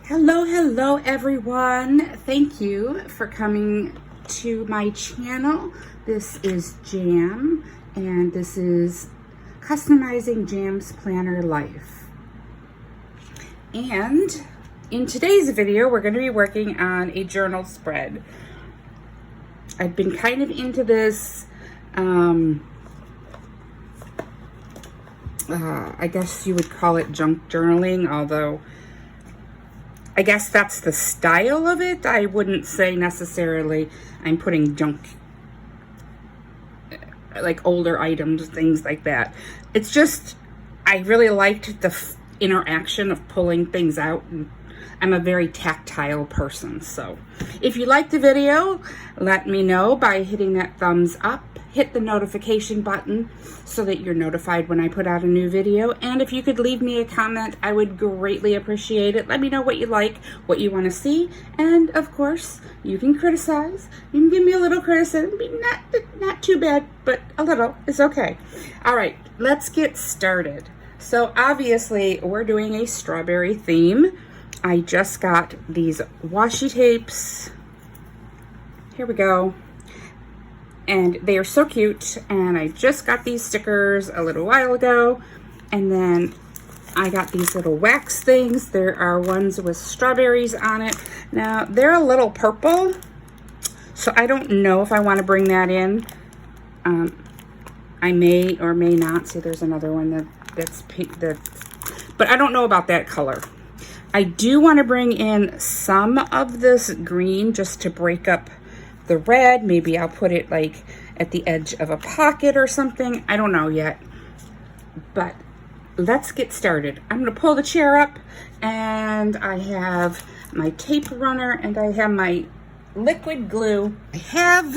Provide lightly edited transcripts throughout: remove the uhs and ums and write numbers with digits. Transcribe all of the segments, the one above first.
Hello everyone. Thank you for coming to my channel. This is J.A.M and this is Customizing J.A.M's Planner Life. And in today's video, we're going to be working on a journal spread. I've been kind of into this, I guess you would call it junk journaling, although I guess that's the style of it. I wouldn't say necessarily I'm putting junk, like older items, things like that. It's just, I really liked the interaction of pulling things out, and I'm a very tactile person. So if you like the video, let me know by hitting that thumbs up. Hit the notification button so that you're notified when I put out a new video. And if you could leave me a comment, I would greatly appreciate it. Let me know what you like, what you want to see. And of course, you can criticize. You can give me a little criticism. Not too bad, but a little is okay. All right, let's get started. So obviously, we're doing a strawberry theme. I just got these washi tapes. Here we go. And they are so cute, and I just got these stickers a little while ago, and then I got these little wax things. There are ones with strawberries on it. Now, they're a little purple, so I don't know if I want to bring that in. I may or may not. See, there's another one that's pink, but I don't know about that color. I do want to bring in some of this green just to break up the red. Maybe I'll put it like at the edge of a pocket or something. I don't know yet, but let's get started. I'm gonna pull the chair up, and I have my tape runner and I have my liquid glue. I have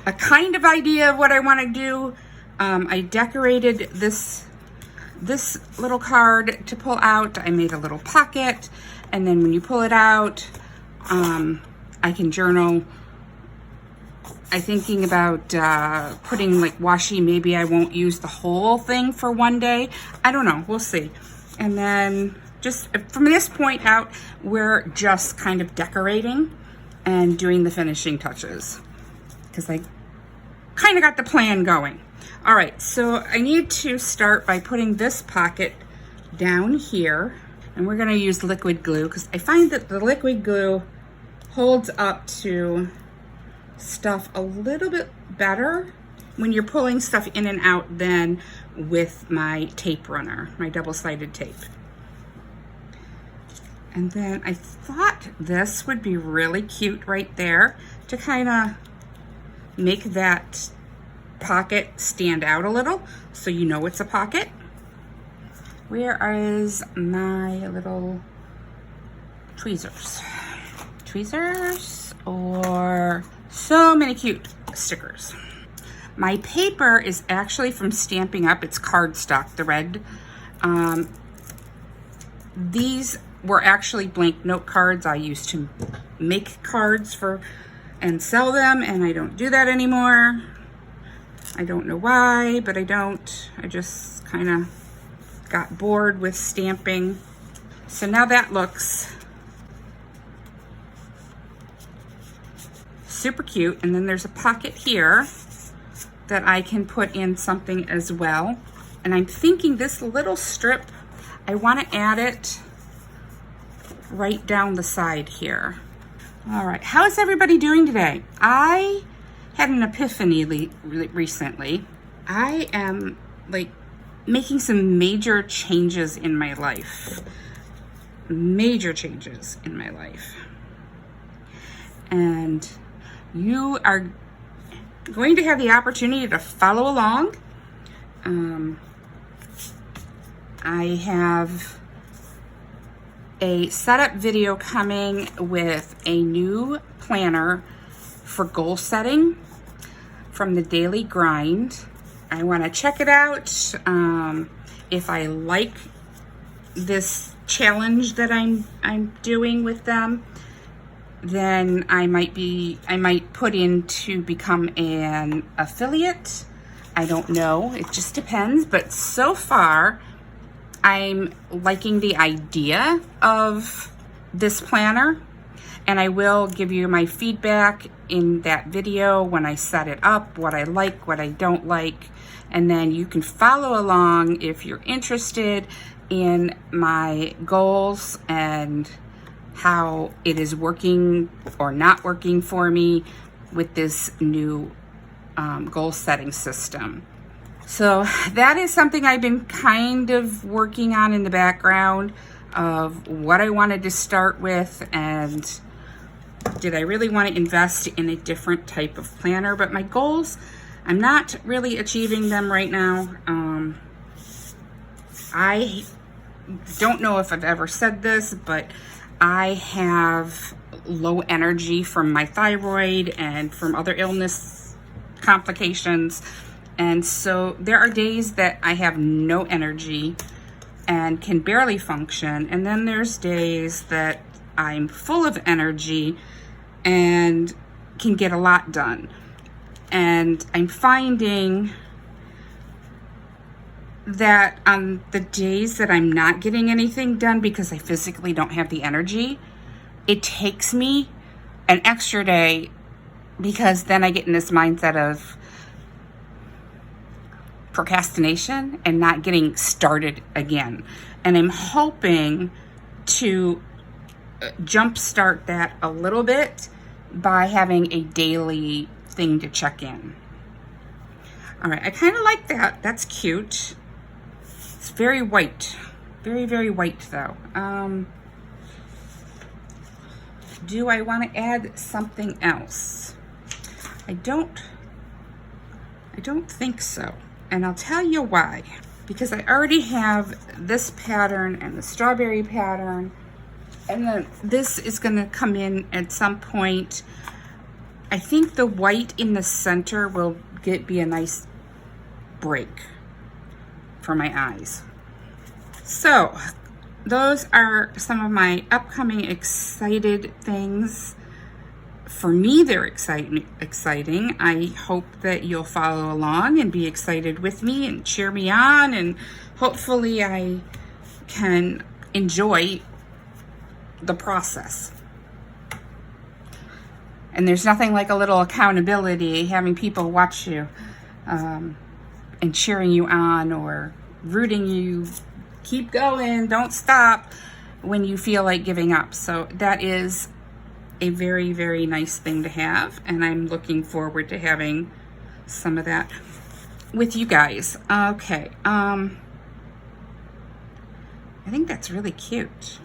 a kind of idea of what I want to do. I decorated this little card to pull out. I made a little pocket, and then when you pull it out, I can journal. I'm thinking about putting like washi. Maybe I won't use the whole thing for one day. I don't know. We'll see. And then just from this point out, we're just kind of decorating and doing the finishing touches because I kind of got the plan going. All right, so I need to start by putting this pocket down here, and we're going to use liquid glue because I find that the liquid glue holds up to stuff a little bit better when you're pulling stuff in and out than with my tape runner, my double-sided tape. And then I thought this would be really cute right there to kind of make that pocket stand out a little so you know it's a pocket. Where is my little tweezers? Tweezers or so many cute stickers. My paper is actually from Stamping Up. It's cardstock, the red. These were actually blank note cards I used to make cards for and sell them, and I don't do that anymore. I don't know why, but I don't. I just kind of got bored with stamping. So now that looks super cute. And then there's a pocket here that I can put in something as well. And I'm thinking this little strip, I want to add it right down the side here. All right, how is everybody doing today? I had an epiphany recently. I am like making some major changes in my life. Major changes in my life. And you are going to have the opportunity to follow along. I have a setup video coming with a new planner for goal setting from the Daily Grind. I want to check it out. If I like this challenge that I'm doing with them, then I might put in to become an affiliate. I don't know, it just depends, but so far I'm liking the idea of this planner, and I will give you my feedback in that video when I set it up, what I like, what I don't like, and then you can follow along if you're interested in my goals and how it is working or not working for me with this new goal setting system. So that is something I've been kind of working on in the background of what I wanted to start with, and did I really want to invest in a different type of planner. But my goals, I'm not really achieving them right now. I don't know if I've ever said this, but I have low energy from my thyroid and from other illness complications. And so there are days that I have no energy and can barely function. And then there's days that I'm full of energy and can get a lot done. And I'm finding that on the days that I'm not getting anything done because I physically don't have the energy, it takes me an extra day, because then I get in this mindset of procrastination and not getting started again. And I'm hoping to jumpstart that a little bit by having a daily thing to check in. All right, I kind of like that. That's cute. It's very white. Very, very white though. Do I want to add something else? I don't think so. And I'll tell you why. Because I already have this pattern and the strawberry pattern. And then this is going to come in at some point. I think the white in the center will be a nice break for my eyes. So those are some of my upcoming excited things. For me, they're exciting. I hope that you'll follow along and be excited with me and cheer me on, and hopefully I can enjoy the process. And there's nothing like a little accountability, having people watch you and cheering you on or rooting you, keep going, don't stop, when you feel like giving up. So that is a very, very nice thing to have, and I'm looking forward to having some of that with you guys. Okay, I think that's really cute.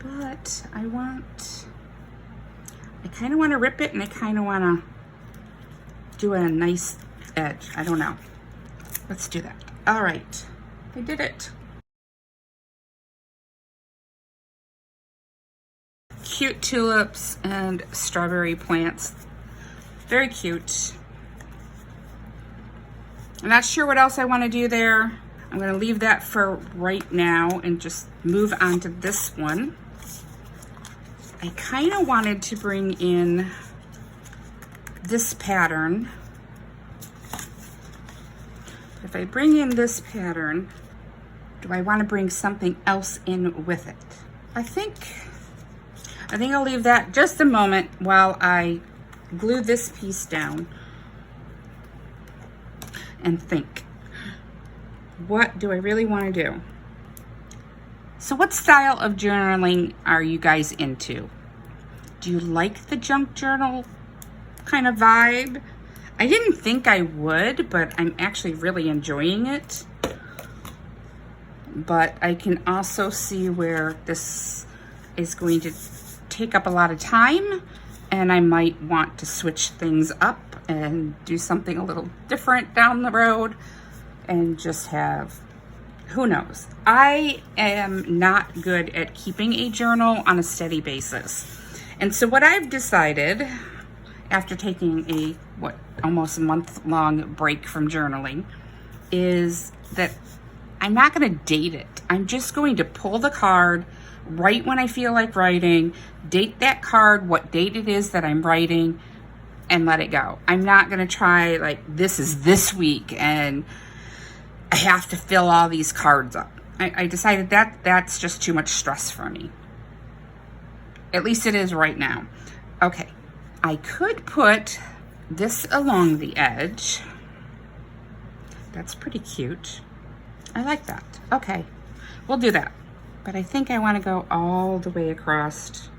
But I kind of want to rip it, and I kind of want to do a nice edge. I don't know. Let's do that. All right, I did it. Cute tulips and strawberry plants. Very cute. I'm not sure what else I want to do there. I'm going to leave that for right now and just move on to this one. I kind of wanted to bring in this pattern. If I bring in this pattern, do I want to bring something else in with it? I think I'll leave that just a moment while I glue this piece down and think, what do I really want to do? So what style of journaling are you guys into? Do you like the junk journal kind of vibe? I didn't think I would, but I'm actually really enjoying it. But I can also see where this is going to take up a lot of time, and I might want to switch things up and do something a little different down the road and just have, who knows. I am not good at keeping a journal on a steady basis. And so what I've decided, after taking a almost month-long break from journaling, is that I'm not going to date it. I'm just going to pull the card, write when I feel like writing, date that card, what date it is that I'm writing, and let it go. I'm not going to try like this is this week and I have to fill all these cards up. I decided that's just too much stress for me. At least it is right now. Okay, I could put this along the edge. That's pretty cute. I like that. Okay, we'll do that. But I think I want to go all the way across.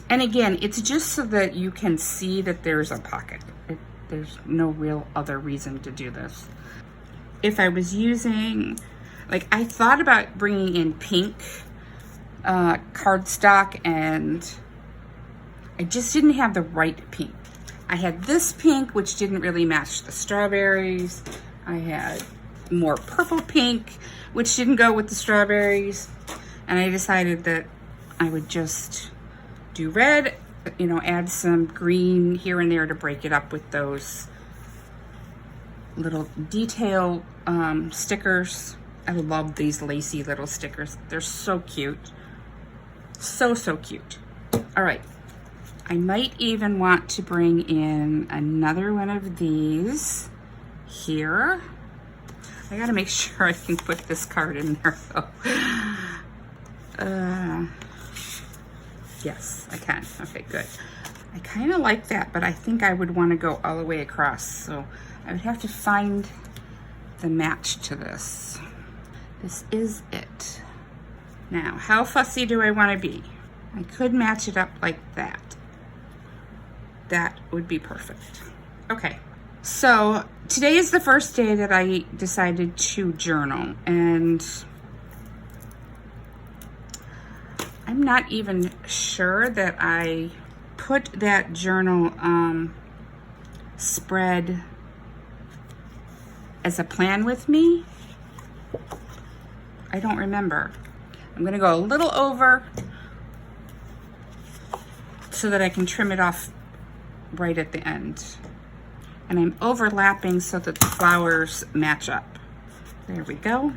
And again, it's just so that you can see that there's a pocket. There's no real other reason to do this. If I was using, like, I thought about bringing in pink cardstock, and I just didn't have the right pink. I had this pink, which didn't really match the strawberries. I had more purple pink, which didn't go with the strawberries. And I decided that I would just do red, you know, add some green here and there to break it up with those little detail stickers. I love these lacy little stickers. They're so cute. So cute. All right. I might even want to bring in another one of these here. I gotta make sure I can put this card in there though. Yes, I can. Okay, good. I kind of like that, but I think I would want to go all the way across. So I would have to find the match to this. This is it. Now, how fussy do I want to be? I could match it up like that. That would be perfect. Okay, so today is the first day that I decided to journal, and I'm not even sure that I put that journal spread as a plan with me. I don't remember. I'm gonna go a little over so that I can trim it off right at the end. And I'm overlapping so that the flowers match up. There we go.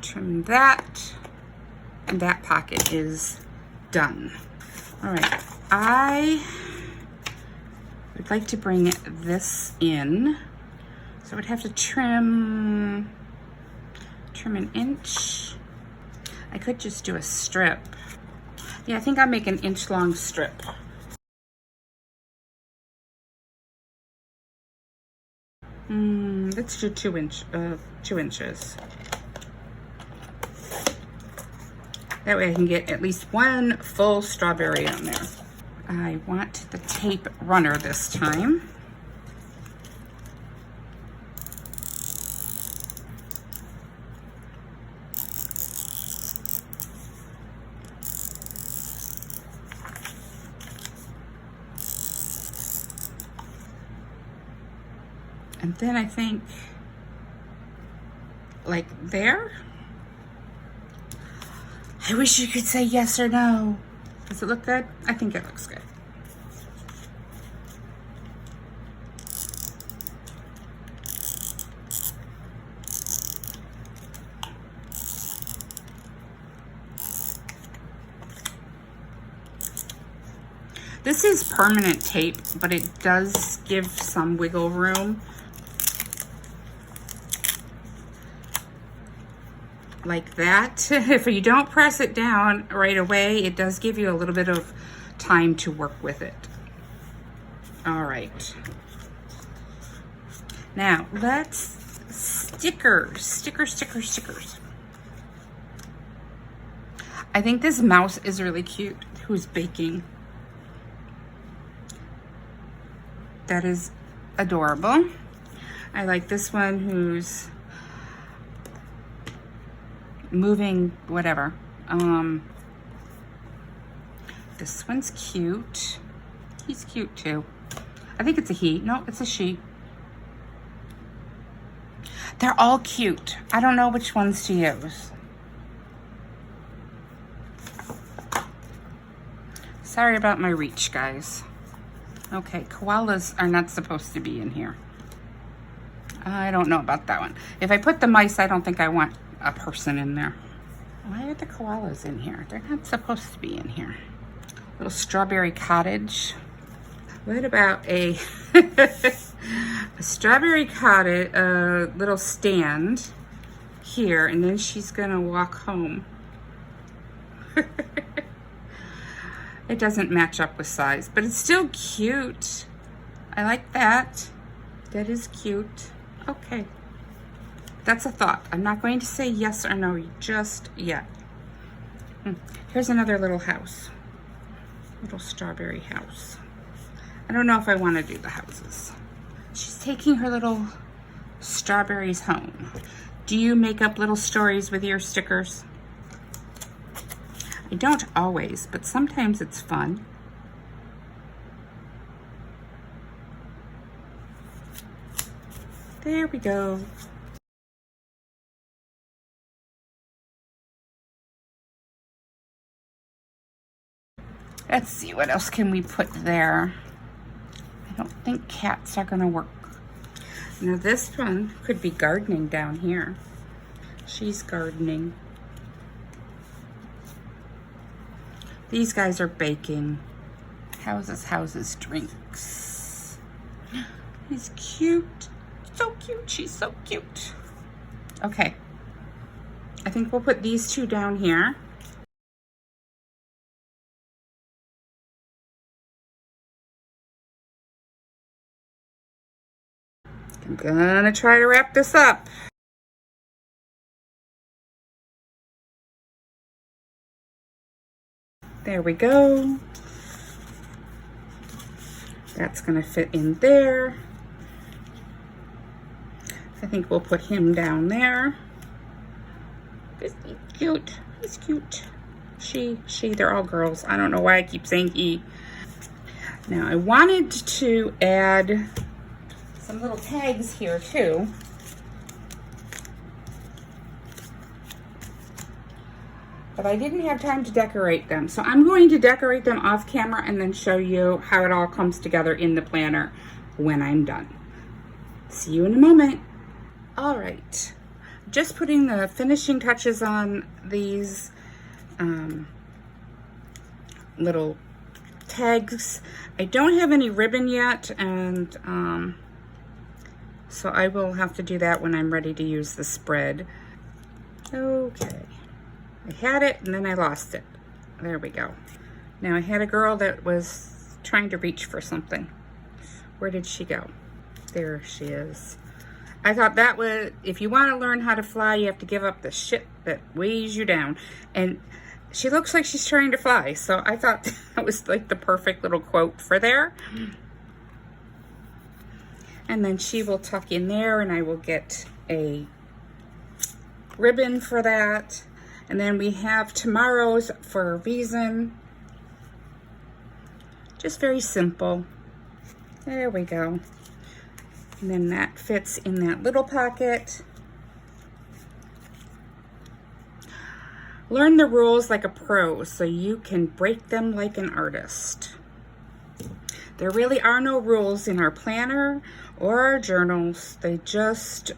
Trim that, and that pocket is done. All right, I would like to bring this in. So I would have to trim an inch. I could just do a strip. Yeah, I think I'll make an inch-long strip. Let's do 2 inches. That way I can get at least one full strawberry on there. I want the tape runner this time. And then I think, like there. I wish you could say yes or no. Does it look good? I think it looks good. This is permanent tape, but it does give some wiggle room. Like that. If you don't press it down right away, it does give you a little bit of time to work with it. All right. Now let's stickers. I think this mouse is really cute who's baking. That is adorable. I like this one who's moving, whatever. This one's cute. He's cute too. I think it's a he. No, it's a she. They're all cute. I don't know which ones to use. Sorry about my reach, guys. Okay, koalas are not supposed to be in here. I don't know about that one. If I put the mice, I don't think I want a person in there. Why are the koalas in here? They're not supposed to be in here. Little strawberry cottage. What about a, a strawberry cottage, little stand here, and then she's gonna walk home. It doesn't match up with size, but it's still cute. I like that. That is cute. Okay. That's a thought. I'm not going to say yes or no just yet. Here's another little house. Little strawberry house. I don't know if I want to do the houses. She's taking her little strawberries home. Do you make up little stories with your stickers? I don't always, but sometimes it's fun. There we go. Let's see, what else can we put there? I don't think cats are gonna work. Now this one could be gardening down here. She's gardening. These guys are baking. Houses, drinks. He's cute. So cute. She's so cute. Okay. I think we'll put these two down here. I'm gonna try to wrap this up. There we go. That's gonna fit in there. I think we'll put him down there. He's cute. He's cute. She, they're all girls. I don't know why I keep saying he. Now I wanted to add some little tags here too. But I didn't have time to decorate them. So I'm going to decorate them off camera and then show you how it all comes together in the planner when I'm done. See you in a moment. All right, just putting the finishing touches on these little tags. I don't have any ribbon yet, and so I will have to do that when I'm ready to use the spread. Okay. I had it and then I lost it. There we go. Now I had a girl that was trying to reach for something. Where did she go? There she is. I thought that was, if you want to learn how to fly, you have to give up the shit that weighs you down. And she looks like she's trying to fly. So I thought that was like the perfect little quote for there. And then she will tuck in there and I will get a ribbon for that. And then we have tomorrow's for a reason. Just very simple. There we go. And then that fits in that little pocket. Learn the rules like a pro so you can break them like an artist. There really are no rules in our planner or our journals. They just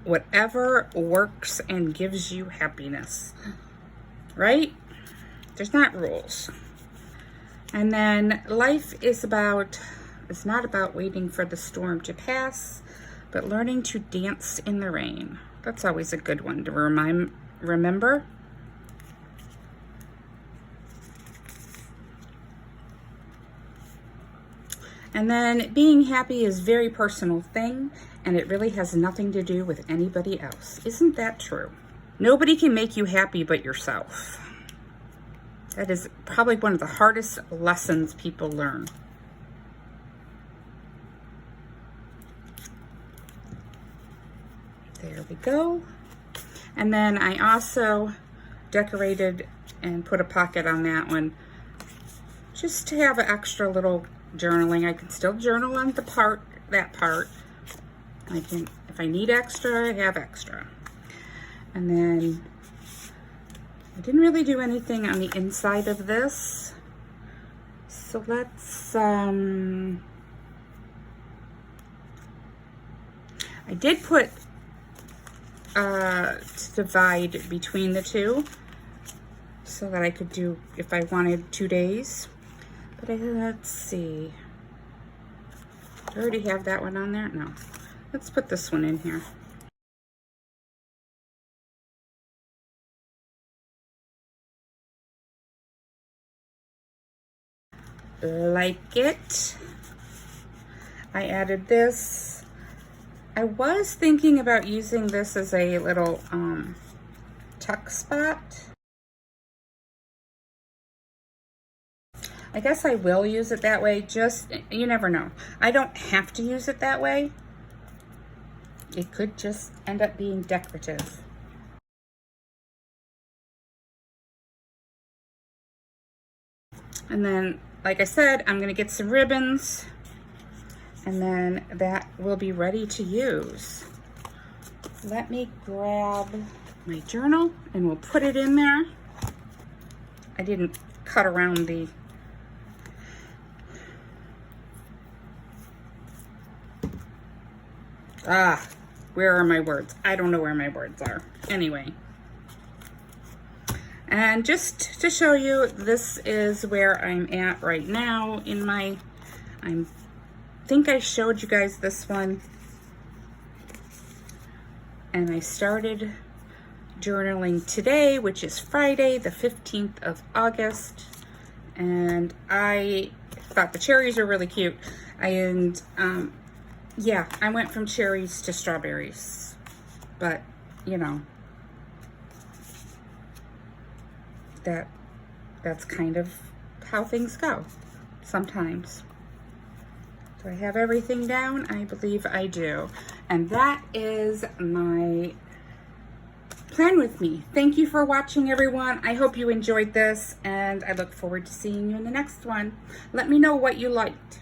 whatever works and gives you happiness, right? There's not rules. And then life is it's not about waiting for the storm to pass, but learning to dance in the rain. That's always a good one to remember. And then being happy is a very personal thing, and it really has nothing to do with anybody else. Isn't that true? Nobody can make you happy but yourself. That is probably one of the hardest lessons people learn. There we go. And then I also decorated and put a pocket on that one just to have an extra little journaling. I can still journal on that part. I can, if I need extra, I have extra. And then I didn't really do anything on the inside of this. So let's, I did put, to divide between the two so that I could do, if I wanted 2 days. But let's see. Do I already have that one on there? No. Let's put this one in here. Like it. I added this. I was thinking about using this as a little tuck spot. I guess I will use it that way, just, you never know. I don't have to use it that way. It could just end up being decorative. And then, like I said, I'm gonna get some ribbons, and then that will be ready to use. Let me grab my journal and we'll put it in there. I didn't cut around the where are my words? I don't know where my words are. Anyway. And just to show you, this is where I'm at right now in my, I think I showed you guys this one. And I started journaling today, which is Friday, the 15th of August. And I thought the cherries are really cute. And yeah, I went from cherries to strawberries. But, you know, that's kind of how things go sometimes. Do I have everything down? I believe I do. And that is my plan with me. Thank you for watching, everyone. I hope you enjoyed this, and I look forward to seeing you in the next one. Let me know what you liked.